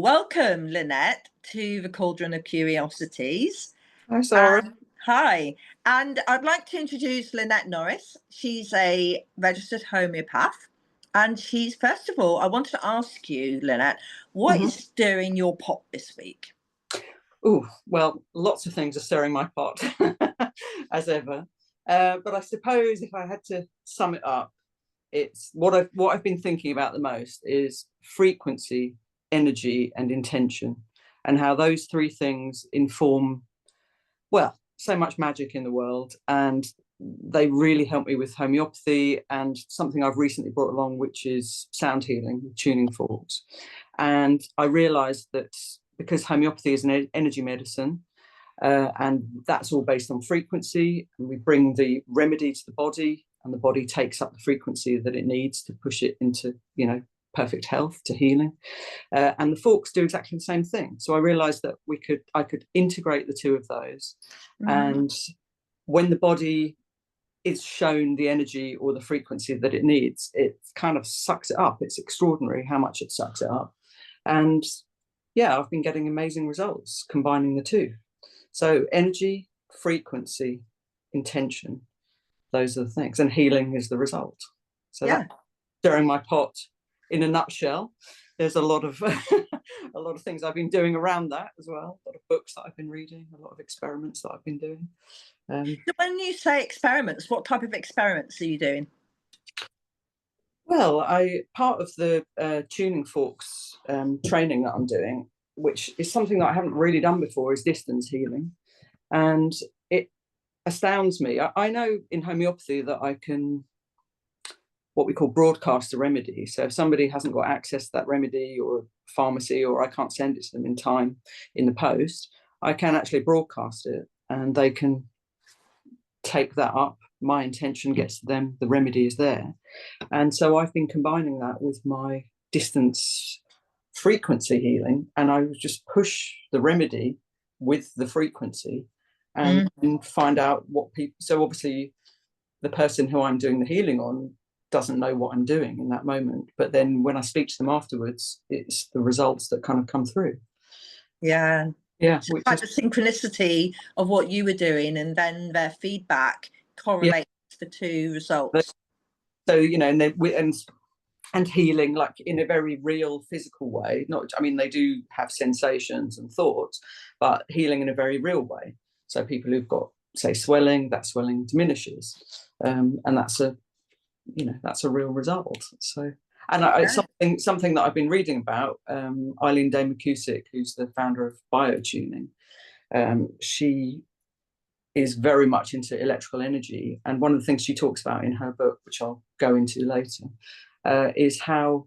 welcome, Lynette, to the Cauldron of Curiosities. Hi, Sarah. Hi, and I'd like to introduce Lynette Norris. She's a registered homeopath, and first of all, I wanted to ask you, Lynette, what is stirring your pot this week? Oh, well, lots of things are stirring my pot, as ever. But I suppose if I had to sum it up, it's what I've been thinking about the most is frequency, energy, and intention, and how those three things inform, well, so much magic in the world. And they really help me with homeopathy and something I've recently brought along, which is sound healing, tuning forks. And I realized that because homeopathy is an energy medicine, and that's all based on frequency, and we bring the remedy to the body, and the body takes up the frequency that it needs to push it into, perfect health, to healing. And the forks do exactly the same thing. So I realized that I could integrate the two of those. And when the body is shown the energy or the frequency that it needs, it kind of sucks it up. It's extraordinary how much it sucks it up. And yeah, I've been getting amazing results combining the two. So energy, frequency, intention, those are the things, and healing is the result. So yeah, that's stirring my pot in a nutshell. There's a lot of a lot of things I've been doing around that as well. A lot of books that I've been reading, a lot of experiments that I've been doing. So when you say experiments, what type of experiments are you doing? Well, part of the tuning forks training that I'm doing, which is something that I haven't really done before, is distance healing. And it astounds me. I know in homeopathy that I can, what we call, broadcast a remedy. So if somebody hasn't got access to that remedy, or pharmacy, or I can't send it to them in time in the post, I can actually broadcast it and they can take that up. My intention gets to them, the remedy is there. And so I've been combining that with my distance frequency healing, and I would just push the remedy with the frequency and find out what people. So obviously the person who I'm doing the healing on doesn't know what I'm doing in that moment, but then when I speak to them afterwards, it's the results that kind of come through. So it's like the synchronicity of what you were doing, and then their feedback correlates the two results. So and healing, like in a very real physical way. They do have sensations and thoughts, but healing in a very real way. So people who've got, say, swelling, that swelling diminishes, and that's a real result. So, and something that I've been reading about, Eileen Day McCusick, who's the founder of biotuning, she is very much into electrical energy, and one of the things she talks about in her book, which I'll go into later, is how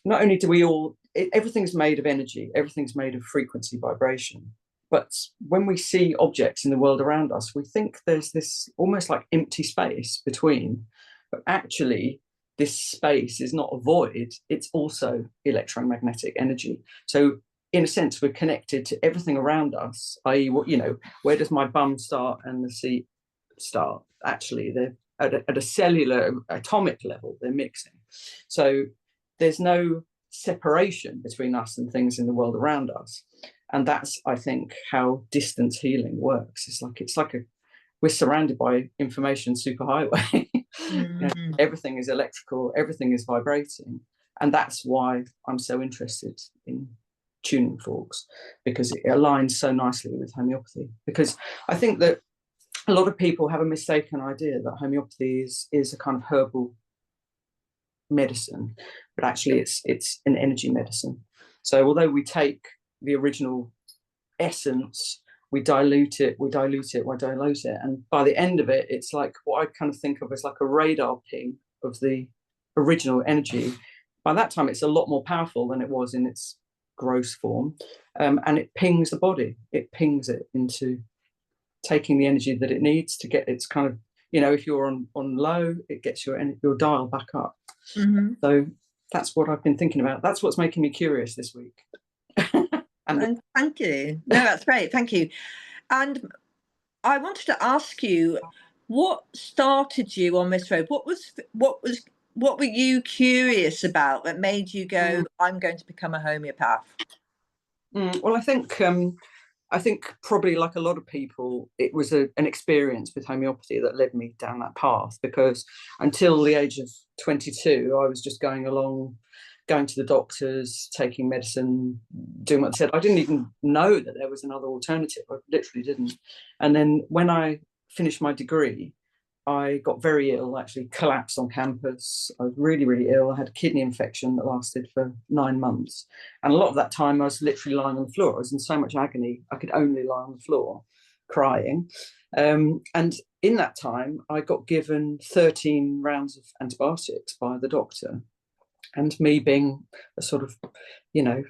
not only do everything's made of energy, everything's made of frequency, vibration, but when we see objects in the world around us, we think there's this almost like empty space between, but actually this space is not a void, it's also electromagnetic energy. So in a sense, we're connected to everything around us, i.e., where does my bum start and the seat start? Actually, they're at a cellular, atomic level, they're mixing. So there's no separation between us and things in the world around us. And that's, I think, how distance healing works. It's like we're surrounded by information superhighway. Everything is electrical, everything is vibrating. And that's why I'm so interested in tuning forks, because it aligns so nicely with homeopathy. Because I think that a lot of people have a mistaken idea that homeopathy is a kind of herbal medicine, but actually it's an energy medicine. So although we take the original essence, we dilute it, and by the end of it, it's like what I kind of think of as like a radar ping of the original energy. By that time, it's a lot more powerful than it was in its gross form, and it pings the body. It pings it into taking the energy that it needs to get its kind of, if you're on low, it gets your dial back up. So that's what I've been thinking about. That's what's making me curious this week. And thank you. No, that's great. Thank you. And I wanted to ask you, what started you on this road? What was what were you curious about that made you go, I'm going to become a homeopath? Well, I think probably like a lot of people, it was an experience with homeopathy that led me down that path, because until the age of 22, I was just going along, going to the doctors, taking medicine, doing what they said. I didn't even know that there was another alternative. I literally didn't. And then when I finished my degree, I got very ill, actually collapsed on campus. I was really, really ill. I had a kidney infection that lasted for 9 months. And a lot of that time I was literally lying on the floor. I was in so much agony, I could only lie on the floor crying. And in that time, I got given 13 rounds of antibiotics by the doctor. And me being a sort of, you know,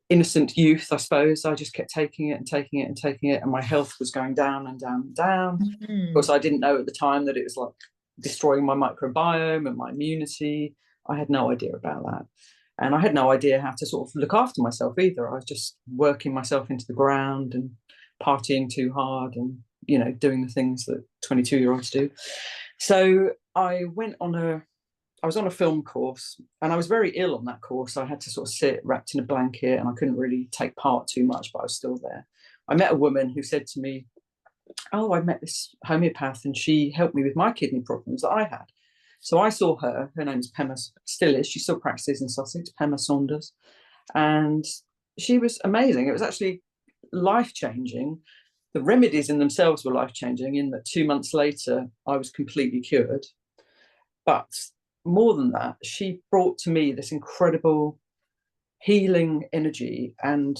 innocent youth, I suppose, I just kept taking it and taking it and taking it, and my health was going down and down and down. Of course, I didn't know at the time that it was like destroying my microbiome and my immunity. I had no idea about that. And I had no idea how to sort of look after myself either. I was just working myself into the ground and partying too hard and, you know, doing the things that 22-year-olds do. So I was on a film course, and I was very ill on that course. I had to sort of sit wrapped in a blanket, and I couldn't really take part too much, but I was still there. I met a woman who said to me, oh, I met this homeopath and she helped me with my kidney problems that I had. So I saw her. Her name is Pema, still is. She still practices in Sussex, Pema Saunders. And she was amazing. It was actually life-changing. The remedies in themselves were life-changing, in that 2 months later, I was completely cured. But more than that, she brought to me this incredible healing energy and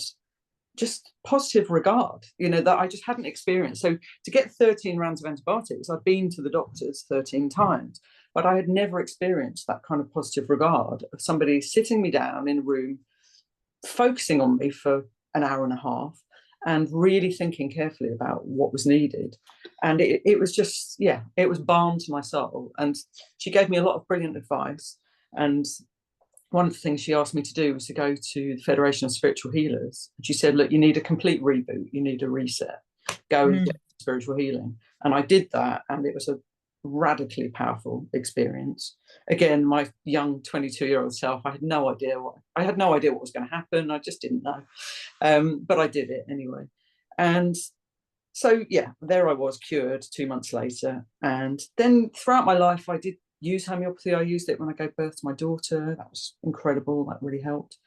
just positive regard, you know, that I just hadn't experienced. So to get 13 rounds of antibiotics, I'd been to the doctors 13 times, but I had never experienced that kind of positive regard of somebody sitting me down in a room, focusing on me for an hour and a half, and really thinking carefully about what was needed. And it was just, yeah, it was balm to my soul. And she gave me a lot of brilliant advice. And one of the things she asked me to do was to go to the Federation of Spiritual Healers. And she said, look, you need a complete reboot. You need a reset. Go and get spiritual healing. And I did that. And it was a radically powerful experience. Again, my young 22-year-old self, I had no idea what was going to happen. I just didn't know. But I did it anyway. And so, yeah, there I was, cured 2 months later. And then throughout my life, I did use homeopathy. I used it when I gave birth to my daughter. That was incredible. That really helped.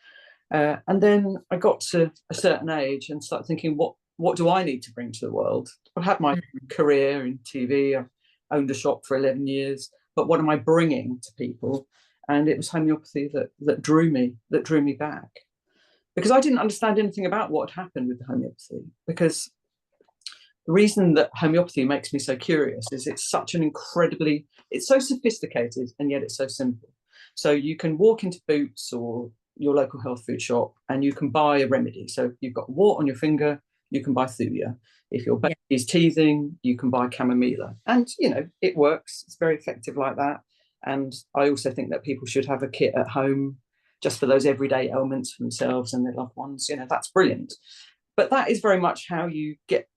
And then I got to a certain age and started thinking, what do I need to bring to the world? I've had my career in TV. I've owned a shop for 11 years. But what am I bringing to people? And it was homeopathy that drew me back. Because I didn't understand anything about what had happened with the homeopathy. Because the reason that homeopathy makes me so curious is it's so sophisticated, and yet it's so simple. So you can walk into Boots or your local health food shop and you can buy a remedy. So if you've got a wart on your finger, you can buy Thuya. If your baby is teething, you can buy chamomilla. And, you know, it works. It's very effective like that. And I also think that people should have a kit at home just for those everyday ailments for themselves and their loved ones. You know, that's brilliant. But that is very much how you get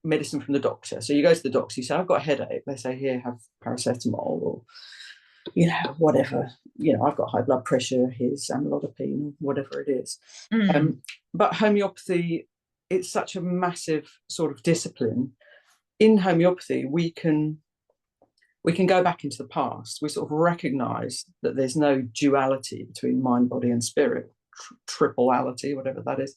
medicine from the doctor. So you go to the doctor, you say, I've got a headache. They say, here, have paracetamol, or, you know, whatever. You know, I've got high blood pressure, here's amlodipine, whatever it is. But homeopathy, it's such a massive sort of discipline. In homeopathy, we can go back into the past. We sort of recognize that there's no duality between mind, body, and spirit, tripleality, whatever that is.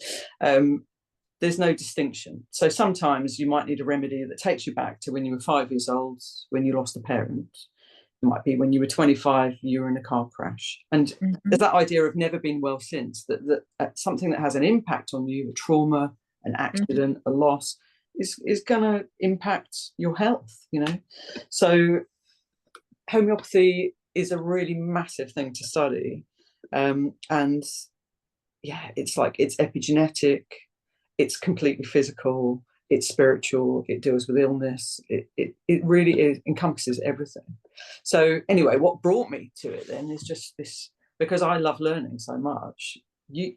There's no distinction. So sometimes you might need a remedy that takes you back to when you were 5 years old, when you lost a parent. It might be when you were 25, you were in a car crash. And there's that idea of never been well since, that something that has an impact on you, a trauma, an accident, a loss, is going to impact your health, you know. So homeopathy is a really massive thing to study. And yeah, it's epigenetic, it's completely physical, it's spiritual, it deals with illness, it really encompasses everything. So anyway, what brought me to it then is just this, because I love learning so much.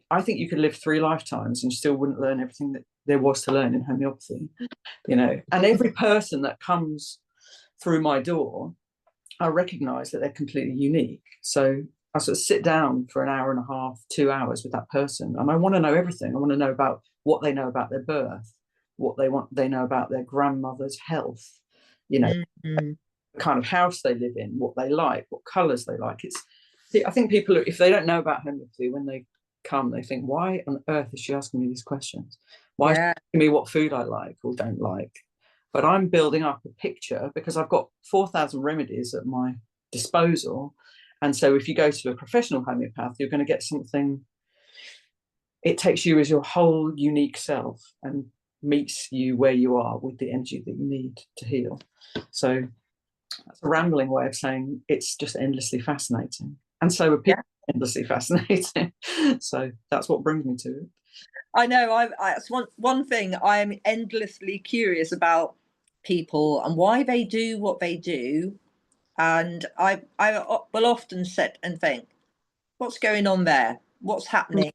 I think you could live 3 lifetimes and still wouldn't learn everything that there was to learn in homeopathy, you know. And every person that comes through my door, I recognize that they're completely unique. So I sort of sit down for an hour and a half, 2 hours with that person, and I want to know everything. I want to know about what they know about their birth, what they know about their grandmother's health, you know, Mm-hmm. the kind of house they live in, what they like, what colors they like. I think people, if they don't know about homeopathy, when they come, they think, why on earth is she asking me these questions? Why is she Yeah. asking me what food I like or don't like? But I'm building up a picture because I've got 4,000 remedies at my disposal. And so if you go to a professional homeopath, you're going to get something. It takes you as your whole unique self and meets you where you are with the energy that you need to heal. So that's a rambling way of saying it's just endlessly fascinating. And so are people endlessly fascinating. So that's what brings me to it. I know. It's one thing I am endlessly curious about people and why they do what they do, and I will often sit and think, what's going on there? What's happening?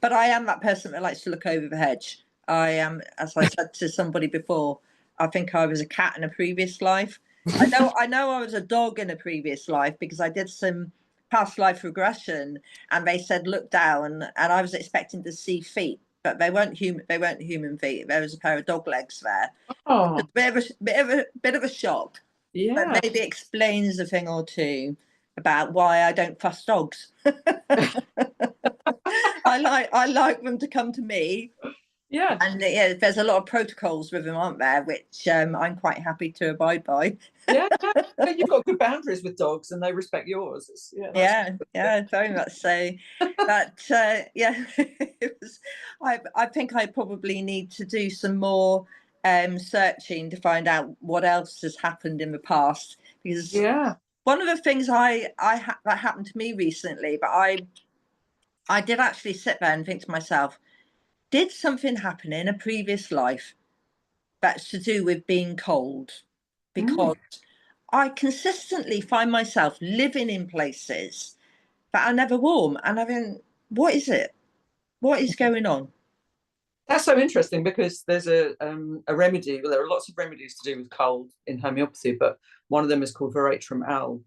But I am that person that likes to look over the hedge. I am, as I said to somebody before, I think I was a cat in a previous life. I know I was a dog in a previous life because I did some past life regression, and they said look down, and I was expecting to see feet, but they weren't human. They weren't human feet. There was a pair of dog legs there. Oh, A bit of a shock, but yeah. maybe explains a thing or two about why I don't fuss dogs. I like them to come to me, Yeah. and yeah, there's a lot of protocols with them, aren't there? Which I'm quite happy to abide by. Yeah. You've got good boundaries with dogs and they respect yours. Yeah, nice. Yeah, very much so. But yeah, it was. I think I probably need to do some more searching to find out what else has happened in the past, because Yeah. one of the things that happened to me recently, but I did actually sit there and think to myself, did something happen in a previous life that's to do with being cold? Mm. Because I consistently find myself living in places that are never warm, and I think, what is it? What is going on? That's so interesting because there's a remedy. Well, there are lots of remedies to do with cold in homeopathy, but one of them is called Veratrum Al,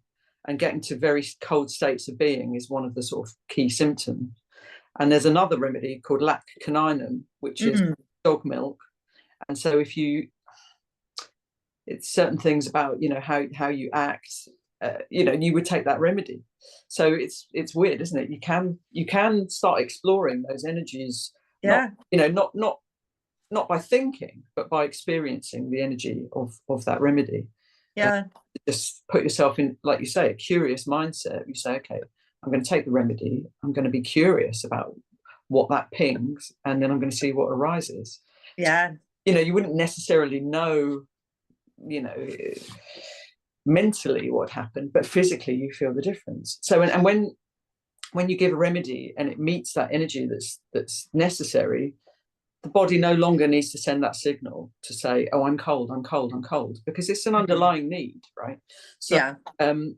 and getting to very cold states of being is one of the sort of key symptoms. And there's another remedy called Lac caninum, which is Mm, dog milk. And so if you, it's certain things about how you act, you would take that remedy. So it's weird, isn't it? You can start exploring those energies, not yeah, not by thinking, but by experiencing the energy of that remedy. And yeah, just put yourself in, like you say, a curious mindset. You say, okay, I'm going to take the remedy. I'm going to be curious about what that pings, and then I'm going to see what arises. So, yeah, you wouldn't necessarily know, you know, mentally what happened, but physically you feel the difference. So, and when you give a remedy and it meets that energy that's necessary, the body no longer needs to send that signal to say, oh, I'm cold, I'm cold, I'm cold, because it's an underlying need, right? So yeah.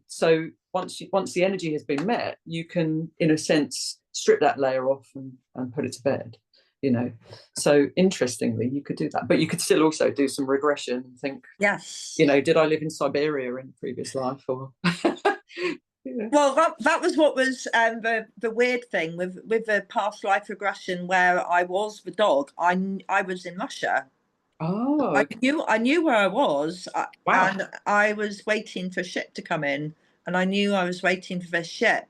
so once the energy has been met, you can, in a sense, strip that layer off and put it to bed. So interestingly, you could do that, but you could still also do some regression and think, Yes. did I live in Siberia in a previous life, or yeah. Well, that was what was the weird thing with the past life regression, where I was the dog. I was in Russia. Oh, okay. I knew where I was, Wow. and I was waiting for a ship to come in, and I knew I was waiting for this ship.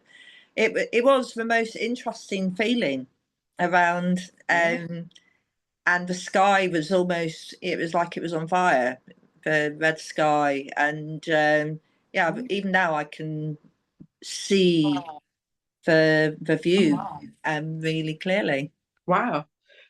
It was the most interesting feeling around, Yeah. and the sky was almost. It was like it was on fire, the red sky, and yeah. Even now, I can see the view really clearly. Wow.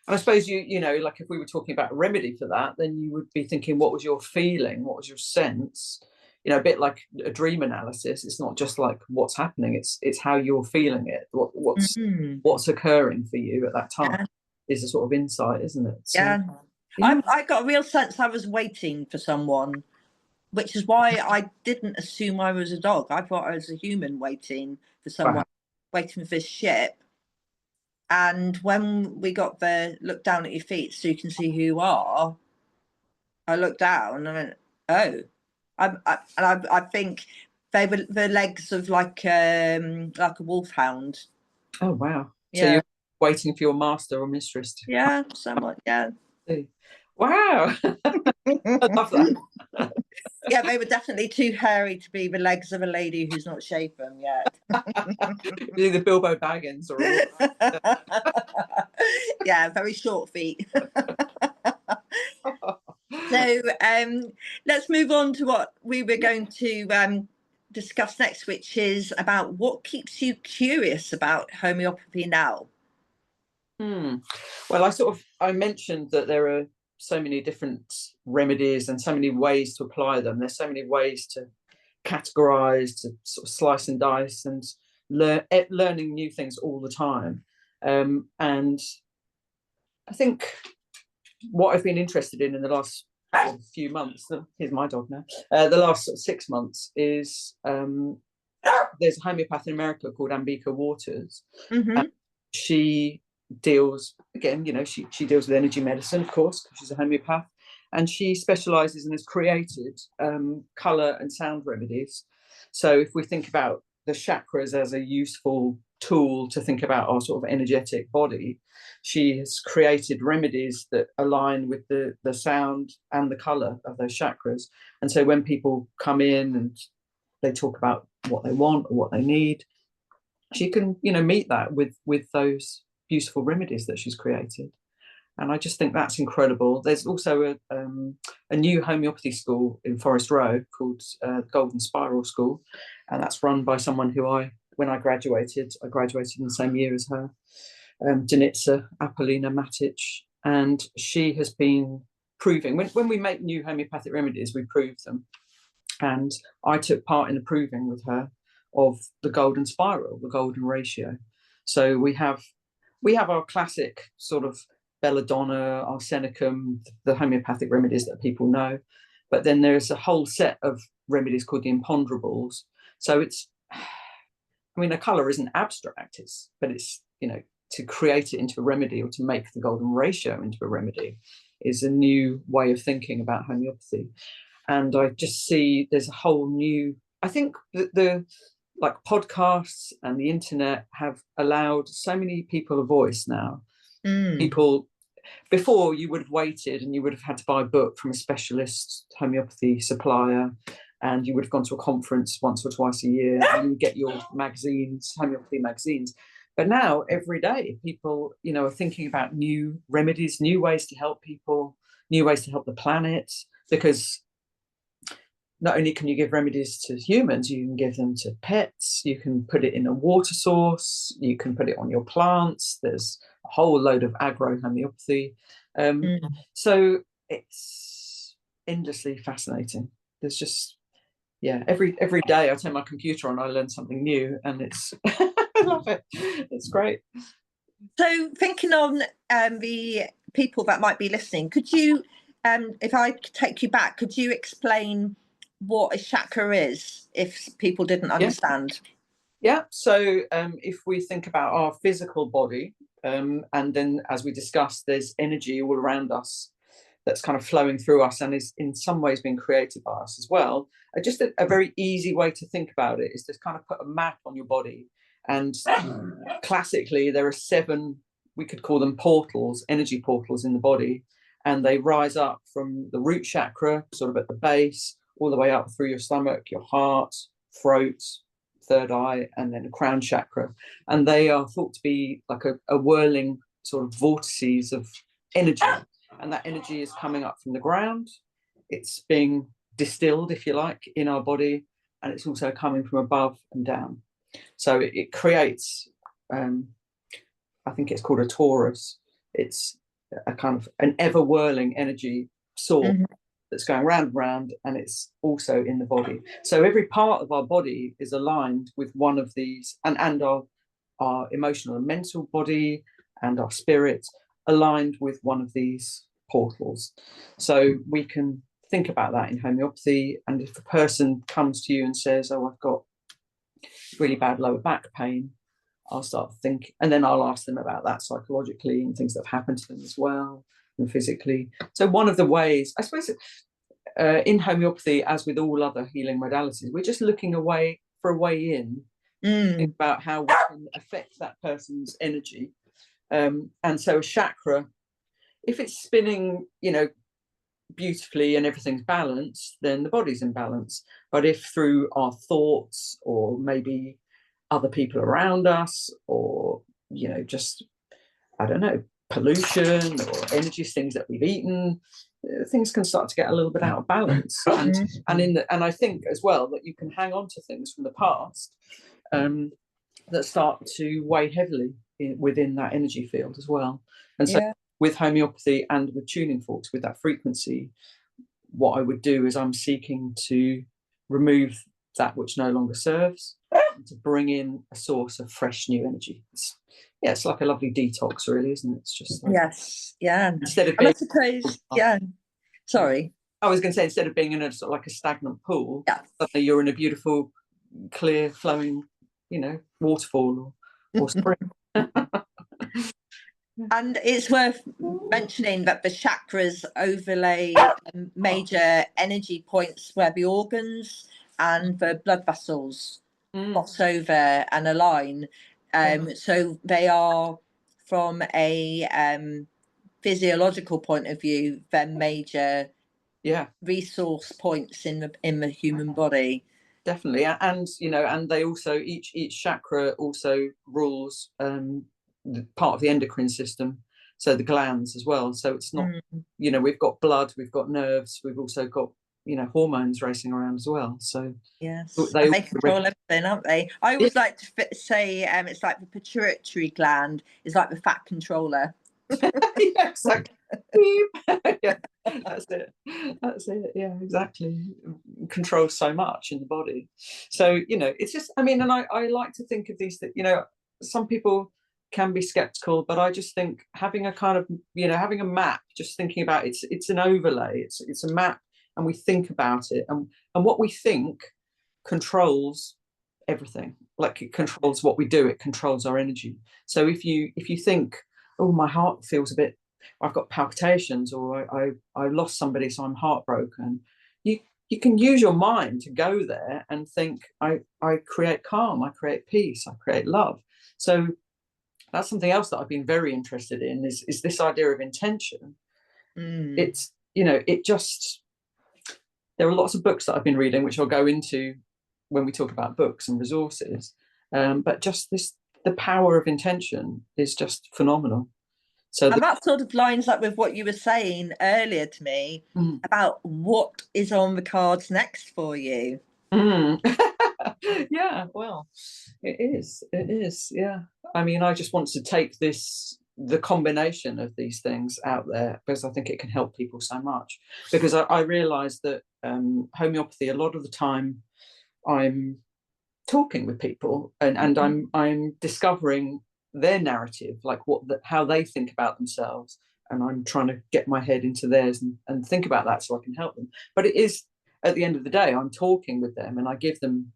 And I suppose like if we were talking about a remedy for that, then you would be thinking, what was your feeling? What was your sense? A bit like a dream analysis. It's not just like what's happening. It's how you're feeling it. Mm. What's occurring for you at that time Yeah, is a sort of insight, isn't it? So, yeah. yeah. I got a real sense I was waiting for someone, which is why I didn't assume I was a dog. I thought I was a human waiting for Wow. someone, waiting for this ship. And when we got there, look down at your feet so you can see who you are. I looked down and I went, oh, I think They were the legs of like a wolfhound. Oh wow! So Yeah, you're waiting for your master or mistress to yeah, somewhat. Yeah, see. Wow, I love that. yeah. They were definitely too hairy to be the legs of a lady who's not shaven yet. Either Bilbo Baggins or Yeah, very short feet. So let's move on to what we were going to discuss next, which is about what keeps you curious about homeopathy now. Well, I mentioned that there are so many different remedies and so many ways to apply them. There's so many ways to categorize, to sort of slice and dice, and learning new things all the time. And I think what I've been interested in the last few months, here's my dog now, the last 6 months is there's a homeopath in America called Ambika Waters. Mm-hmm. She deals, again, she deals with energy medicine, of course, because she's a homeopath, and she specializes and has created color and sound remedies. So if we think about the chakras as a useful tool to think about our sort of energetic body, she has created remedies that align with the sound and the color of those chakras. And so when people come in and they talk about what they want or what they need, she can meet that with those beautiful remedies that she's created. And I just think that's incredible. There's also a new homeopathy school in Forest Row called Golden Spiral School, and that's run by someone who when I graduated in the same year as her, Denitsa Apollina Matic, and she has been proving, when we make new homeopathic remedies, we prove them. And I took part in the proving with her of the golden spiral, the golden ratio. So we have our classic sort of belladonna, arsenicum, the homeopathic remedies that people know, but then there's a whole set of remedies called the imponderables. So a color isn't abstract, but it's to create it into a remedy, or to make the golden ratio into a remedy, is a new way of thinking about homeopathy. And I just see there's a whole new, I think that the like podcasts and the internet have allowed so many people a voice now. People, before, you would have waited and you would have had to buy a book from a specialist homeopathy supplier, and you would have gone to a conference once or twice a year and get your magazines, homeopathy magazines. But now every day people are thinking about new remedies, new ways to help people, new ways to help the planet, because not only can you give remedies to humans, you can give them to pets, you can put it in a water source, you can put it on your plants. There's a whole load of agro-homeopathy. So it's endlessly fascinating. There's just, every day I turn my computer on, I learn something new, and it's, I love it. It's great. So thinking on the people that might be listening, could you, if I take you back, could you explain what a chakra is, if people didn't understand? Yeah. So if we think about our physical body, and then as we discussed, there's energy all around us that's kind of flowing through us and is in some ways being created by us as well. Just a very easy way to think about it is to kind of put a map on your body. And classically, there are 7, we could call them portals, energy portals in the body. And they rise up from the root chakra, sort of at the base, all the way up through your stomach, your heart, throat, third eye, and then the crown chakra. And they are thought to be like a whirling sort of vortices of energy. And that energy is coming up from the ground. It's being distilled, if you like, in our body. And it's also coming from above and down. So it creates, I think it's called a torus. It's a kind of an ever whirling energy source that's going round and round, and it's also in the body. So every part of our body is aligned with one of these, and our emotional and mental body and our spirit aligned with one of these portals. So we can think about that in homeopathy. And if a person comes to you and says, "Oh, I've got really bad lower back pain," I'll start thinking, and then I'll ask them about that psychologically and things that have happened to them as well, and physically. So one of the ways, I suppose, in homeopathy, as with all other healing modalities, we're just looking for a way in, about how we can affect that person's energy. And so a chakra, if it's spinning, beautifully and everything's balanced, then the body's in balance. But if through our thoughts, or maybe other people around us, or just, I don't know, pollution or energy, things that we've eaten, things can start to get a little bit out of balance. And I think as well that you can hang on to things from the past that start to weigh heavily within that energy field as well. And so with homeopathy and with tuning forks, with that frequency, what I would do is I'm seeking to remove that which no longer serves, and to bring in a source of fresh new energy. It's like a lovely detox, really, isn't it? It's just like, instead of being, I suppose, sorry, I was going to say, instead of being in a sort of like a stagnant pool, suddenly you're in a beautiful, clear, flowing, waterfall or spring. And it's worth mentioning that the chakras overlay major energy points where the organs and the blood vessels cross over and align. So they are, from a physiological point of view, they're major resource points in the human body. Definitely. And and they also, each chakra also rules part of the endocrine system, so the glands as well. So it's not, we've got blood, we've got nerves, we've also got hormones racing around as well. So they control everything, aren't they? I always like to say it's like the pituitary gland is like the fat controller. Yeah, exactly. Yeah, that's it. Yeah, exactly. Controls so much in the body. So it's just, and I like to think of these, that some people can be skeptical, but I just think having a kind of having a map, just thinking about it's an overlay, it's a map, and we think about it, and what we think controls everything. Like, it controls what we do, it controls our energy. So if you think, oh, my heart feels a bit, I've got palpitations, or I lost somebody, so I'm heartbroken, you can use your mind to go there and think, I create calm, I create peace, I create love. So that's something else that I've been very interested in, is this idea of intention. It's it just, there are lots of books that I've been reading, which I'll go into when we talk about books and resources, but just the power of intention is just phenomenal. And that sort of lines up with what you were saying earlier to me about what is on the cards next for you. Yeah, well, it is, yeah. I just want to take the combination of these things out there, because I think it can help people so much. Because I realise that homeopathy, a lot of the time I'm talking with people, and I'm discovering their narrative, like how they think about themselves, and I'm trying to get my head into theirs and think about that so I can help them. But it is, at the end of the day, I'm talking with them, and I give them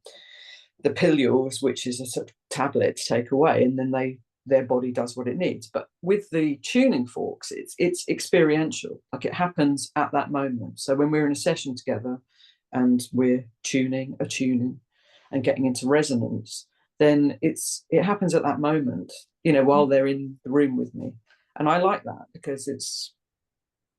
the pilules, which is a sort of tablet to take away, and then their body does what it needs. But with the tuning forks, it's experiential, like it happens at that moment. So when we're in a session together and we're attuning and getting into resonance, then it happens at that moment, while they're in the room with me. And I like that, because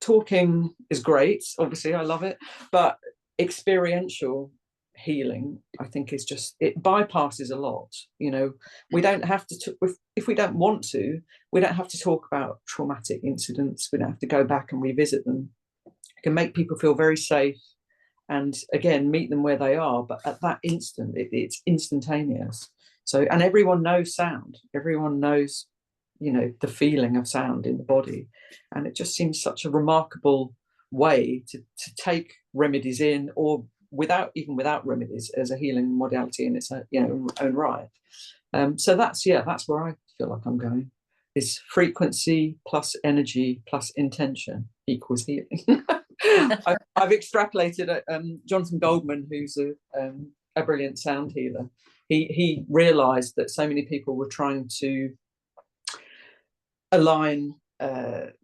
talking is great, obviously I love it, but experiential healing, I think, is just, it bypasses a lot. We don't have to, if we don't want to, we don't have to talk about traumatic incidents, we don't have to go back and revisit them. It can make people feel very safe, and again, meet them where they are, but at that instant, it's instantaneous. So, and everyone knows sound, everyone knows the feeling of sound in the body, and it just seems such a remarkable way to take remedies in, or without remedies, as a healing modality in its own right. So that's where I feel like I'm going, is frequency plus energy plus intention equals healing. I've extrapolated Jonathan Goldman, who's a brilliant sound healer. He realized that so many people were trying to align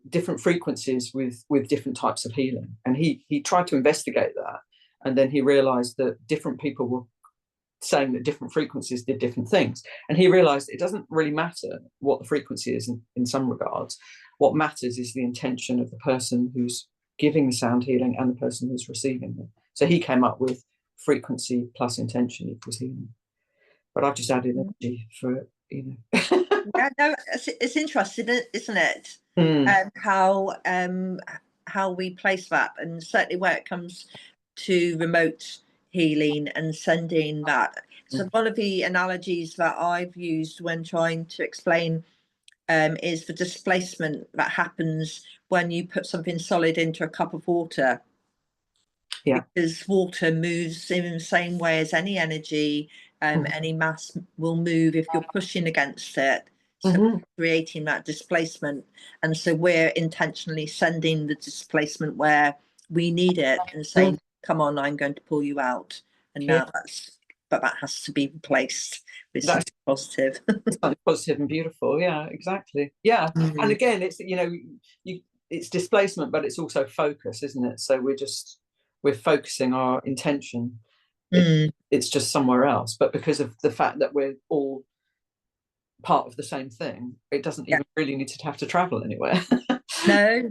different frequencies with different types of healing, and he tried to investigate that, and then he realized that different people were saying that different frequencies did different things, and he realized it doesn't really matter what the frequency is in some regards. What matters is the intention of the person who's giving the sound healing and the person who's receiving it. So he came up with frequency plus intention equals healing, but I've just added energy for it, you know. Yeah, no, it's interesting, isn't it? How we place that, and certainly where it comes to remote healing and sending that. So one of the analogies that I've used when trying to explain is the displacement that happens when you put something solid into a cup of water. Yeah. Because water moves in the same way as any energy, any mass will move if you're pushing against it. So creating that displacement. And so we're intentionally sending the displacement where we need it and saying, come on, I'm going to pull you out. And now that has to be replaced with something positive. Something positive and beautiful. Yeah, exactly. Yeah. And again, it's, you know, it's displacement, but it's also focus, isn't it? So we're focusing our intention. It's just somewhere else. But because of the fact that we're all part of the same thing, it doesn't even really need to have to travel anywhere. No.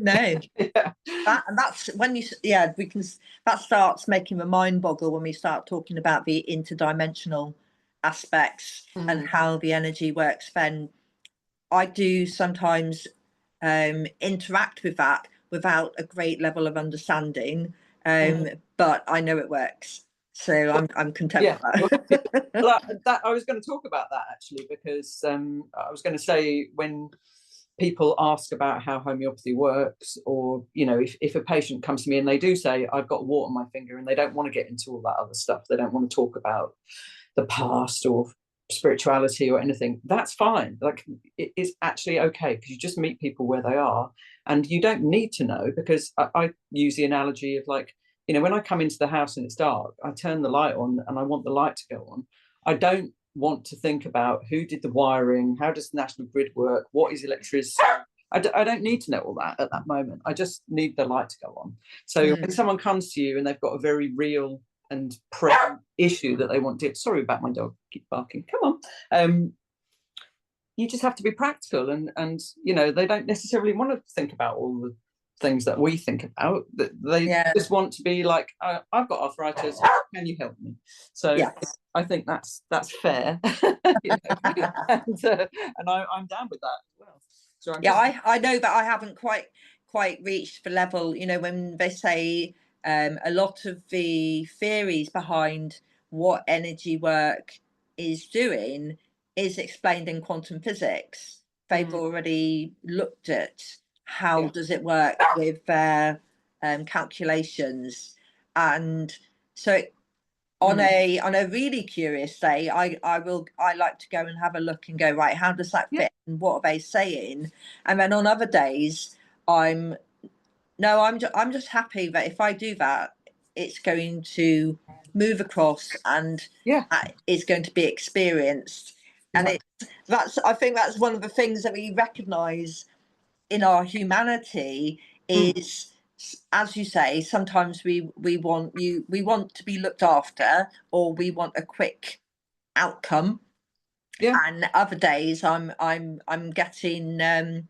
That's when that starts making the mind boggle when we start talking about the interdimensional aspects and how the energy works. Then I do sometimes interact with that without a great level of understanding, but I know it works, so I'm content with that. Well, I was going to talk about that actually, because I was going to say, when people ask about how homeopathy works, or, you know, if a patient comes to me and they do say, I've got wart on my finger, and they don't want to get into all that other stuff, they don't want to talk about the past or spirituality or anything, that's fine. Like, it is actually okay, because you just meet people where they are, and you don't need to know, because I use the analogy of, like, you know, when I come into the house and it's dark, I turn the light on and I want the light to go on. I don't want to think about who did the wiring, how does the national grid work, what is electricity. I don't need to know all that at that moment. I just need the light to go on. So when someone comes to you and they've got a very real and present issue that they want to, sorry about my dog, keep barking, come on. You just have to be practical, and you know, they don't necessarily want to think about all the things that we think about. They just want to be like, I've got arthritis, can you help me? So I think that's fair. You know? And I'm down with that as well. So I know that I haven't quite reached the level, you know, when they say a lot of the theories behind what energy work is doing is explained in quantum physics. They've already looked at how does it work with their calculations, and so on a really curious day, I like to go and have a look and go, right, how does that fit and what are they saying? And then on other days, I'm just happy that if I do that, it's going to move across and is going to be experienced. And I think that's one of the things that we recognize in our humanity is, as you say, sometimes we want to be looked after, or we want a quick outcome. And other days I'm getting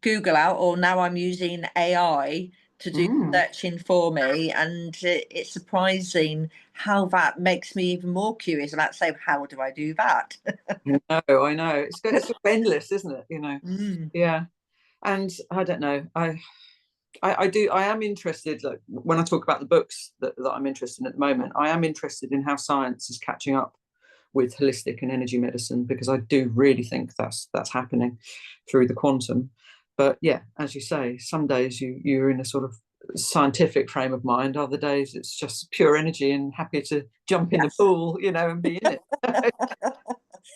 Google out, or now I'm using AI to do searching for me, and it's surprising how that makes me even more curious about, say, how do I do that? I know it's endless, isn't it? You know. And I don't know, I am interested, like, when I talk about the books that I'm interested in at the moment, I am interested in how science is catching up with holistic and energy medicine, because I do really think that's happening through the quantum. But yeah, as you say, some days you're in a sort of scientific frame of mind, other days it's just pure energy and happy to jump in the pool, you know, and be in it.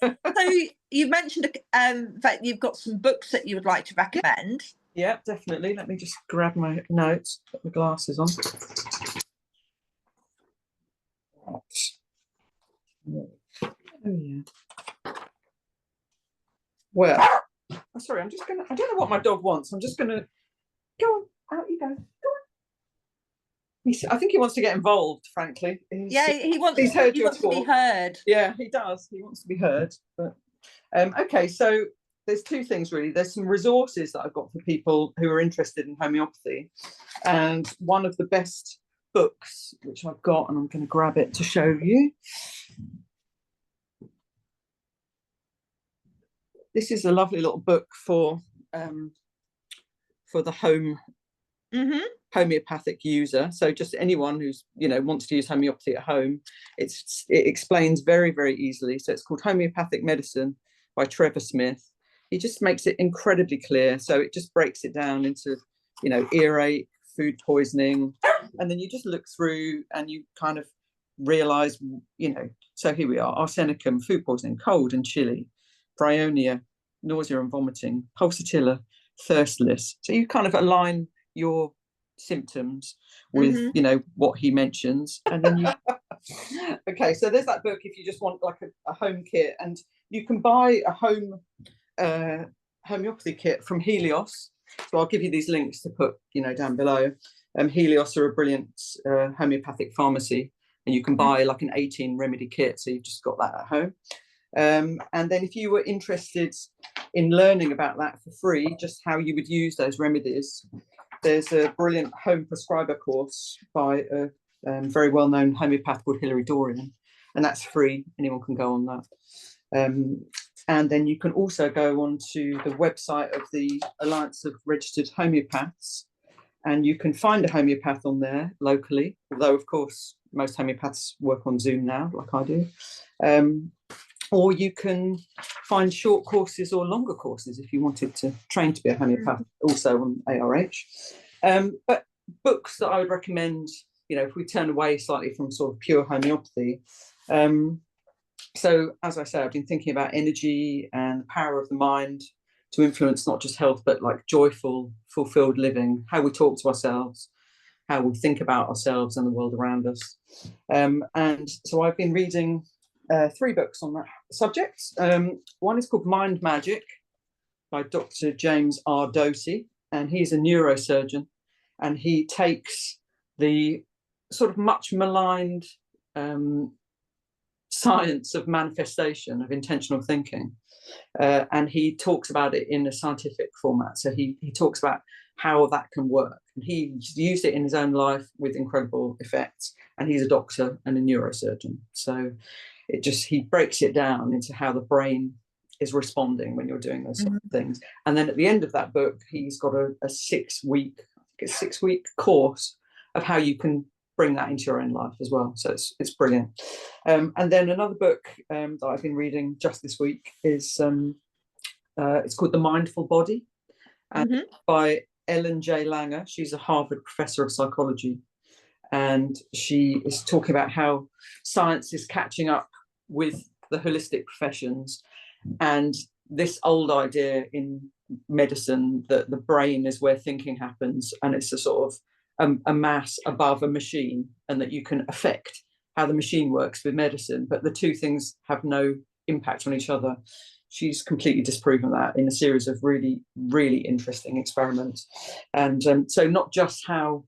So you mentioned that you've got some books that you would like to recommend. Yeah, definitely. Let me just grab my notes, put my glasses on. Oh yeah. Well, Oh, sorry, I don't know what my dog wants. I'm just gonna go on, out you go. Go on. I think he wants to get involved, frankly. He wants to be heard. Yeah, he does. He wants to be heard. But okay, so there's two things really. There's some resources that I've got for people who are interested in homeopathy. And one of the best books, which I've got, and I'm going to grab it to show you. This is a lovely little book for the home homeopathic user. So just anyone who's wants to use homeopathy at home. It explains very, very easily. So it's called Homeopathic Medicine by Trevor Smith. He just makes it incredibly clear. So it just breaks it down into earache, food poisoning, and then you just look through and you kind of realize, so here we are: arsenicum, food poisoning, cold and chilly, bryonia, nausea and vomiting, pulsatilla, thirstless. So you kind of align your symptoms with what he mentions, and then you okay, so there's that book if you just want like a home kit. And you can buy a home homeopathy kit from Helios. So I'll give you these links to put down below. Helios are a brilliant homeopathic pharmacy, and you can buy like an 18 remedy kit, so you've just got that at home. And then if you were interested in learning about that for free, just how you would use those remedies, there's a brilliant home prescriber course by a very well-known homeopath called Hilary Dorian, and that's free. Anyone can go on that. And then you can also go onto the website of the Alliance of Registered Homeopaths, and you can find a homeopath on there locally, although of course most homeopaths work on Zoom now, like I do. Or you can find short courses or longer courses if you wanted to train to be a homeopath, also on ARH. But books that I would recommend, if we turn away slightly from sort of pure homeopathy. So as I say, I've been thinking about energy and the power of the mind to influence not just health, but like joyful, fulfilled living, how we talk to ourselves, how we think about ourselves and the world around us. And so I've been reading 3 books on that subject. One is called Mind Magic by Dr. James R. Dosey, and he's a neurosurgeon, and he takes the sort of much maligned science of manifestation, of intentional thinking, and he talks about it in a scientific format. So he talks about how that can work, and he used it in his own life with incredible effects, and he's a doctor and a neurosurgeon. So he breaks it down into how the brain is responding when you're doing those sort of things. And then at the end of that book, he's got a 6-week course of how you can bring that into your own life as well. So it's brilliant. And then another book that I've been reading just this week is it's called The Mindful Body, and by Ellen J. Langer. She's a Harvard professor of psychology, and she is talking about how science is catching up with the holistic professions, and this old idea in medicine that the brain is where thinking happens, and it's a sort of a mass above a machine, and that you can affect how the machine works with medicine, but the two things have no impact on each other. She's completely disproven that in a series of really, really interesting experiments. And so not just how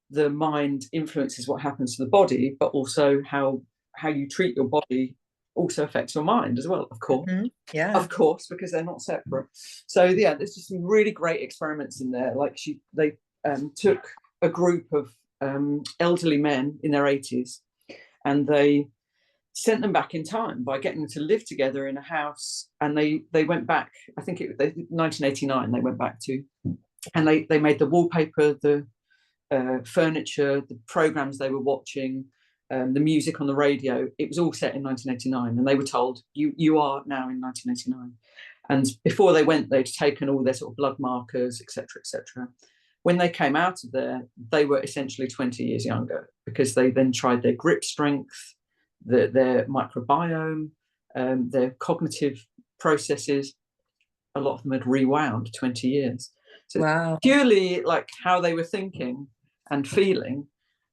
the mind influences what happens to the body, but also how you treat your body also affects your mind as well, of course. Of course, because they're not separate. So yeah, there's just some really great experiments in there. Like they took a group of elderly men in their 80s, and they sent them back in time by getting them to live together in a house. And they went back, I think 1989 they went back to, and they made the wallpaper, the furniture, the programs they were watching, the music on the radio. It was all set in 1989, and they were told, you are now in 1989. And before they went, they'd taken all their sort of blood markers, etc., etc. When they came out of there, they were essentially 20 years younger, because they then tried their grip strength, their microbiome, their cognitive processes. A lot of them had rewound 20 years. So wow. Purely like how they were thinking and feeling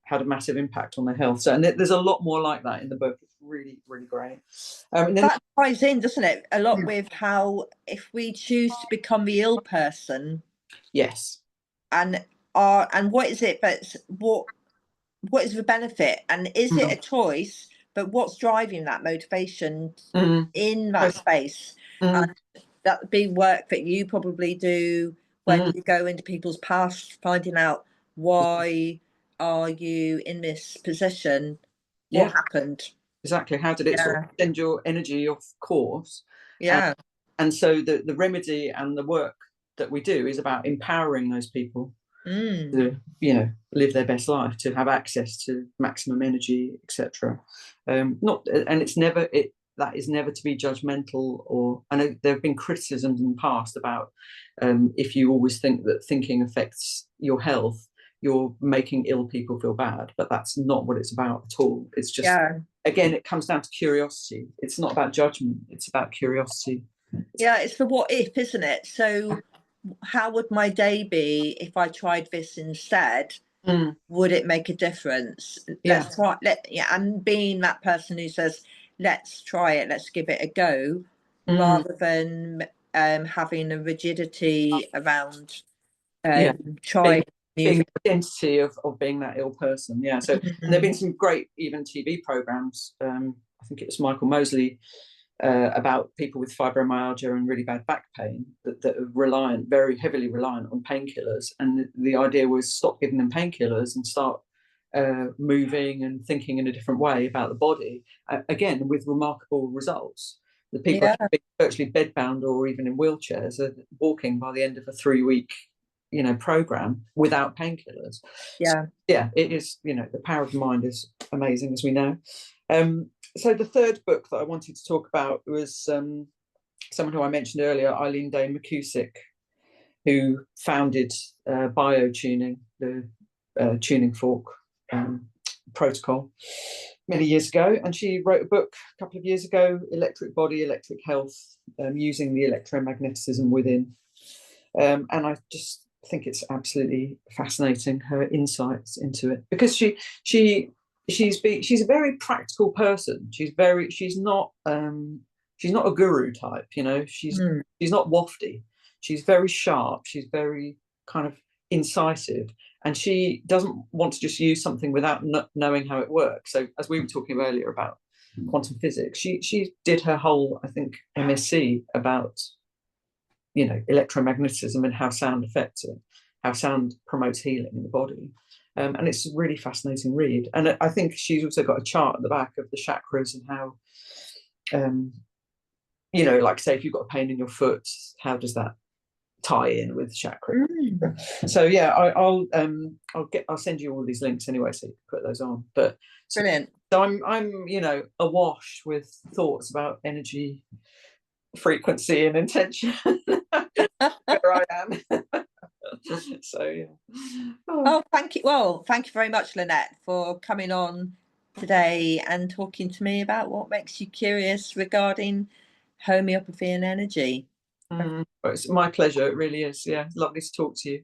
had a massive impact on their health. So, and there's a lot more like that in the book. It's really, really great. And then that ties in, doesn't it, a lot with how if we choose to become the ill person, yes, and what is it that's what is the benefit, and is it a choice, but what's driving that motivation in that space? And that would be work that you probably do when you go into people's past, finding out why are you in this position, what happened, exactly, how did it sort of send your energy off course. And so the remedy and the work that we do is about empowering those people to, you know, live their best life, to have access to maximum energy, etc. Not, and it's never that is never to be judgmental. Or I know there have been criticisms in the past about if you always think that thinking affects your health, you're making ill people feel bad, but that's not what it's about at all. It's just again, it comes down to curiosity. It's not about judgment, it's about curiosity. It's the what if, isn't it? So how would my day be if I tried this instead? Would it make a difference? Let's try. And being that person who says, "Let's try it. Let's give it a go," rather than having a rigidity around trying. Being the identity of being that ill person. So and there've been some great even TV programs. I think it was Michael Mosley. About people with fibromyalgia and really bad back pain that are very heavily reliant on painkillers, and the idea was stop giving them painkillers and start moving and thinking in a different way about the body, again with remarkable results. The people virtually bedbound or even in wheelchairs are walking by the end of a 3-week program without painkillers. So, it is, the power of the mind is amazing, as we know. So the third book that I wanted to talk about was someone who I mentioned earlier, Eileen Day McCusick, who founded BioTuning, the tuning fork protocol, many years ago. And she wrote a book a couple of years ago, Electric Body, Electric Health, using the electromagnetism within. And I just think it's absolutely fascinating, her insights into it, because she's a very practical person. She's not a guru type, she's not wafty. She's very sharp. She's very kind of incisive, and she doesn't want to just use something without knowing how it works. So as we were talking earlier about quantum physics, she did her whole, I think, MSc about electromagnetism and how sound affects it, how sound promotes healing in the body. And it's a really fascinating read. And I think she's also got a chart at the back of the chakras and how, like say if you've got a pain in your foot, how does that tie in with chakra? So yeah, I'll send you all these links anyway, so you can put those on. But brilliant. So I'm awash with thoughts about energy, frequency, and intention. Where I am. So yeah. Thank you. Well, thank you very much, Lynette, for coming on today and talking to me about what makes you curious regarding homeopathy and energy. It's my pleasure. It really is. Yeah, lovely to talk to you.